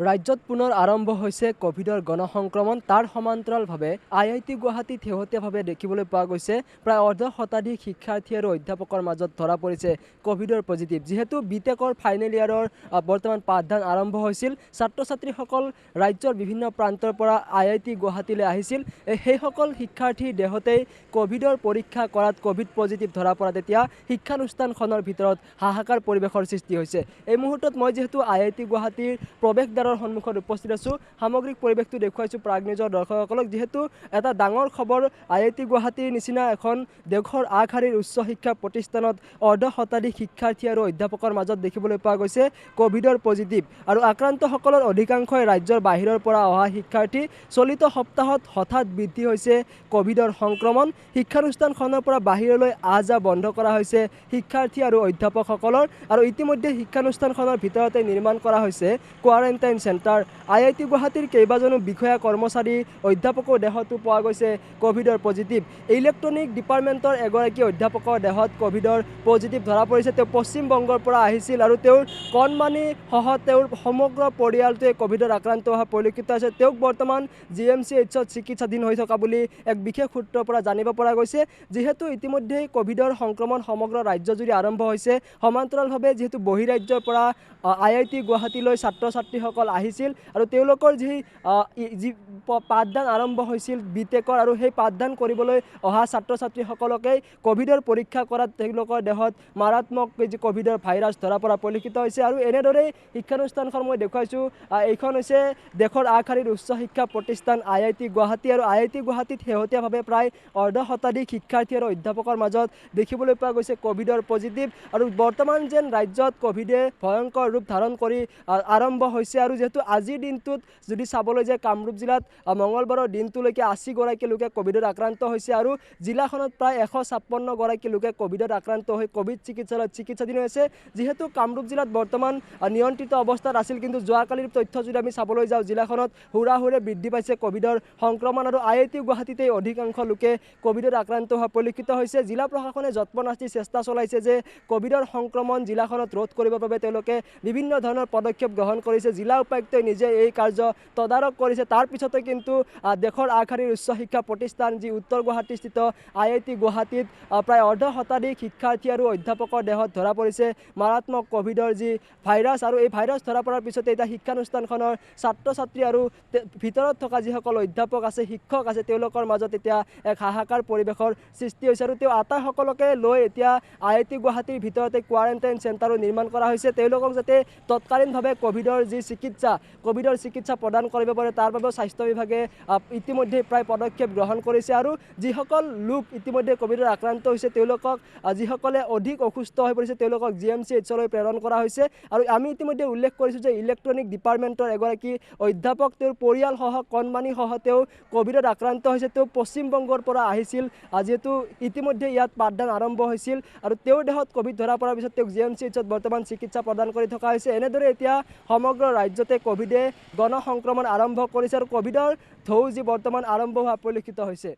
ৰাজ্যত পুনৰ আৰম্ভ হৈছে কোভিডৰ গণসংক্ৰমণ তাৰ সমান্তৰালভাৱে IIT গুৱাহাটীত শেহতীয়াভাৱে দেখিবলৈ পোৱা গৈছে প্ৰায় অৰ্ধ শতাধিক শিক্ষাৰ্থী আৰু অধ্যাপকৰ মাজত ধৰা পৰিছে কোভিডৰ পজিটিভ যেহেতু বিটেকৰ ফাইনেল ইয়াৰৰ বৰ্তমান পাঠদান আৰম্ভ হৈছিল ছাত্ৰ ছাত্ৰীসকল ৰাজ্যৰ বিভিন্ন প্ৰান্তৰ পৰা IIT গুৱাহাটীলৈ আহিছিল সেইসকল শিক্ষাৰ্থীৰ দেহতেই কোভিডৰ পৰীক্ষা কৰাত কোভিড পজিটিভ ধৰা পৰা তেতিয়া শিক্ষানুষ্ঠানখনৰ ভিতৰত হাহাকাৰ পৰিৱেশৰ সৃষ্টি হৈছে এই মুহূৰ্তত মই যেহেতু IIT গুৱাহাটীৰ প্ৰৱেশদ্বাৰৰ সন্মুখত উপস্থিত আছো সামগ্ৰিক পৰিৱেশটো দেখুৱাইছো প্ৰাগ নিউজৰ দৰ্শকসকলক যেহেতু এটা ডাঙৰ খবৰ IIT গুৱাহাটীৰ নিচিনা এখন দেশৰ আগশাৰীৰ উচ্চ শিক্ষা প্ৰতিষ্ঠানত অৰ্ধ শতাধিক শিক্ষাৰ্থী আৰু অধ্যাপকৰ মাজত দেখিবলৈ পোৱা গৈছে কোভিডৰ পজিটিভ আৰু আক্ৰান্তসকলৰ অধিকাংশই ৰাজ্যৰ বাহিৰৰ পৰা অহা শিক্ষাৰ্থী চলিত সপ্তাহত হঠাৎ বৃদ্ধি হৈছে কোভিডৰ সংক্ৰমণ শিক্ষানুষ্ঠানখনৰ পৰা বাহিৰলৈ আহ-যাহ বন্ধ কৰা হৈছে শিক্ষাৰ্থী আৰু অধ্যাপকসকলৰ আৰু ইতিমধ্যে শিক্ষানুষ্ঠানখনৰ ভিতৰতে নিৰ্মাণ কৰা হৈছে কোৱাৰেণ্টাইন চেণ্টাৰ IIT গুৱাহাটীৰ কেইবাজনো বিষয়া কৰ্মচাৰী অধ্যাপকৰ দেহতো পোৱা গৈছে কোভিডৰ পজিটিভ ইলেক্ট্ৰনিক ডিপাৰ্টমেণ্টৰ এগৰাকী অধ্যাপকৰ দেহত কোভিডৰ পজিটিভ ধৰা পৰিছে তেওঁ পশ্চিম বংগৰ পৰা আহিছিল আৰু তেওঁৰ কণমানি সহ তেওঁৰ সমগ্ৰ পৰিয়ালটোৱে কোভিডৰ আক্ৰান্ত হোৱা পৰিলক্ষিত হৈছে তেওঁক বৰ্তমান GMCHত চিকিৎসাধীন হৈ থকা বুলি এক বিশেষ সূত্ৰৰ পৰা জানিব পৰা গৈছে যেহেতু ইতিমধ্যে কোভিডৰ সংক্ৰমণ সমগ্ৰ ৰাজ্যজুৰি আৰম্ভ হৈছে সমান্তৰালভাৱে যেহেতু বহিৰাজ্যৰ পৰা IIT গুৱাহাটীলৈ ছাত্ৰ ছাত্ৰীসকল আহিছিল আৰু তেওঁলোকৰ যি পাঠদান আৰম্ভ হৈছিল বিটেকৰ আৰু সেই পাঠদান কৰিবলৈ অহা ছাত্ৰ ছাত্ৰীসকলকে কোভিডৰ পৰীক্ষা কৰাত তেওঁলোকৰ দেহত মাৰাত্মক যি কোভিডৰ ভাইৰাছ ধৰা পৰা পৰিলক্ষিত হৈছে আৰু এনেদৰেই শিক্ষানুষ্ঠানখন মই দেখুৱাইছোঁ এইখন হৈছে দেশৰ আগশাৰীৰ উচ্চ শিক্ষা প্ৰতিষ্ঠান IIT গুৱাহাটী আৰু IIT গুৱাহাটীত শেহতীয়াভাৱে প্ৰায় অৰ্ধ শতাধিক শিক্ষাৰ্থী আৰু অধ্যাপকৰ মাজত দেখিবলৈ পোৱা গৈছে কোভিডৰ পজিটিভ আৰু বৰ্তমান যেন ৰাজ্যত কোভিডে ভয়ংকৰ ৰূপ ধাৰণ কৰি আৰম্ভ হৈছে আৰু যেহেতু আজিৰ দিনটোত যদি চাবলৈ যায় কামৰূপ জিলাত মঙলবাৰৰ দিনটোলৈকে 80 গৰাকী লোকে কোভিডত আক্ৰান্ত হৈছে আৰু জিলাখনত প্ৰায় 156 গৰাকী লোকে কোভিডত আক্ৰান্ত হৈ কোভিড চিকিৎসালয়ত চিকিৎসাধীন হৈছে যেহেতু কামৰূপ জিলাত বৰ্তমান নিয়ন্ত্ৰিত অৱস্থাত আছিল কিন্তু যোৱাকালিৰ তথ্য যদি আমি চাবলৈ যাওঁ জিলাখনত হুৰাহুৰে বৃদ্ধি পাইছে কোভিডৰ সংক্ৰমণ আৰু IIT গুৱাহাটীতে অধিকাংশ লোকে কোভিডত আক্ৰান্ত হোৱা পৰিলক্ষিত হৈছে জিলা প্ৰশাসনে যৎপনাস্তি চেষ্টা চলাইছে যে কোভিডৰ সংক্ৰমণ জিলাখনত ৰোধ কৰিবৰ বাবে তেওঁলোকে বিভিন্ন ধৰণৰ পদক্ষেপ গ্ৰহণ কৰিছে জিলা উপায়ুক্তই নিজে এই কাৰ্য তদাৰক কৰিছে তাৰ পিছতে কিন্তু দেশৰ আগশাৰীৰ উচ্চ শিক্ষা প্ৰতিষ্ঠান যি উত্তৰ গুৱাহাটীস্থিত IIT গুৱাহাটীত প্ৰায় অৰ্ধ শতাধিক শিক্ষাৰ্থী আৰু অধ্যাপকৰ দেহত ধৰা পৰিছে মাৰাত্মক কোভিডৰ যি ভাইৰাছ আৰু এই ভাইৰাছ ধৰা পৰাৰ পিছতে এতিয়া শিক্ষানুষ্ঠানখনৰ ছাত্ৰ ছাত্ৰী আৰু ভিতৰত থকা যিসকল অধ্যাপক আছে শিক্ষক আছে তেওঁলোকৰ মাজত এতিয়া এক হাহাকাৰ পৰিৱেশৰ সৃষ্টি হৈছে আৰু তেওঁ আটাইসকলকে লৈ এতিয়া IIT গুৱাহাটীৰ ভিতৰতে কোৱাৰেণ্টাইন চেণ্টাৰো নিৰ্মাণ কৰা হৈছে তেওঁলোকক যাতে তৎকালীনভাৱে কোভিডৰ যি কোভিডৰ চিকিৎসা প্ৰদান কৰিব পাৰে তাৰ বাবে স্বাস্থ্য বিভাগে ইতিমধ্যে প্ৰায় পদক্ষেপ গ্ৰহণ কৰিছে আৰু যিসকল লোক ইতিমধ্যে কোভিডৰ আক্ৰান্ত হৈছে তেওঁলোকক যিসকলে অধিক অসুস্থ হৈ পৰিছে তেওঁলোকক GMCHলৈ প্ৰেৰণ কৰা হৈছে আৰু আমি ইতিমধ্যে উল্লেখ কৰিছোঁ যে ইলেক্ট্ৰনিক ডিপাৰ্টমেণ্টৰ এগৰাকী অধ্যাপক তেওঁৰ পৰিয়ালসহ কণমানিসহ তেওঁ কোভিডত আক্ৰান্ত হৈছে তেওঁ পশ্চিম বংগৰ পৰা আহিছিল যিহেতু ইতিমধ্যে ইয়াত পাঠদান আৰম্ভ হৈছিল আৰু তেওঁৰ দেহত কোভিড ধৰা পৰাৰ পিছত তেওঁক GMCHত বৰ্তমান চিকিৎসা প্ৰদান কৰি থকা হৈছে এনেদৰে এতিয়া সমগ্ৰ ৰাজ্যতে কোভিডে গণসংক্ৰমণ আৰম্ভ কৰিছে আৰু কোভিডৰ ঢৌ যি বৰ্তমান আৰম্ভ হোৱা পৰিলক্ষিত হৈছে